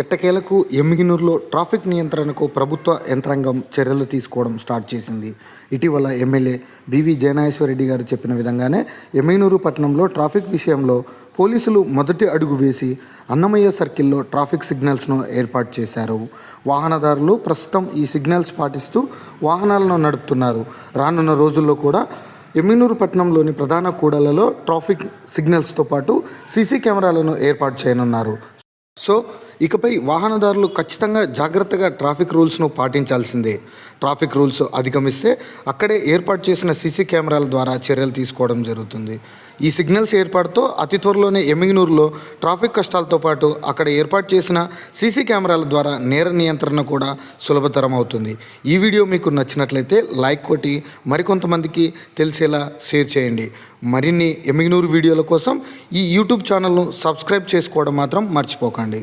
ఎట్టకేలకు ఎమ్మిగనూరులో ట్రాఫిక్ నియంత్రణకు ప్రభుత్వ యంత్రాంగం చర్యలు తీసుకోవడం స్టార్ట్ చేసింది. ఇటీవల ఎమ్మెల్యే బివి జయనాగేశ్వరరెడ్డి గారు చెప్పిన విధంగానే ఎమ్మిగనూరు పట్టణంలో ట్రాఫిక్ విషయంలో పోలీసులు మొదటి అడుగు వేసి అన్నమయ్య సర్కిల్లో ట్రాఫిక్ సిగ్నల్స్ను ఏర్పాటు చేశారు. వాహనదారులు ప్రస్తుతం ఈ సిగ్నల్స్ పాటిస్తూ వాహనాలను నడుపుతున్నారు. రానున్న రోజుల్లో కూడా ఎమ్మిగనూరు పట్టణంలోని ప్రధాన కూడళ్లలో ట్రాఫిక్ సిగ్నల్స్తో పాటు సీసీ కెమెరాలను ఏర్పాటు చేయనున్నారు. సో ఇకపై వాహనదారులు ఖచ్చితంగా జాగ్రత్తగా ట్రాఫిక్ రూల్స్ను పాటించాల్సిందే. ట్రాఫిక్ రూల్స్ అధిగమిస్తే అక్కడే ఏర్పాటు చేసిన సీసీ కెమెరాల ద్వారా చర్యలు తీసుకోవడం జరుగుతుంది. ఈ సిగ్నల్స్ ఏర్పాటుతో అతి త్వరలోనే ఎమ్మిగనూరులో ట్రాఫిక్ కష్టాలతో పాటు అక్కడ ఏర్పాటు చేసిన సీసీ కెమెరాల ద్వారా నేర నియంత్రణ కూడా సులభతరం అవుతుంది. ఈ వీడియో మీకు నచ్చినట్లయితే లైక్ కొట్టి మరికొంతమందికి తెలిసేలా షేర్ చేయండి. మరిన్ని ఎమ్మిగనూరు వీడియోల కోసం ఈ యూట్యూబ్ ఛానల్ను సబ్స్క్రైబ్ చేసుకోవడం మాత్రం మర్చిపోకండి.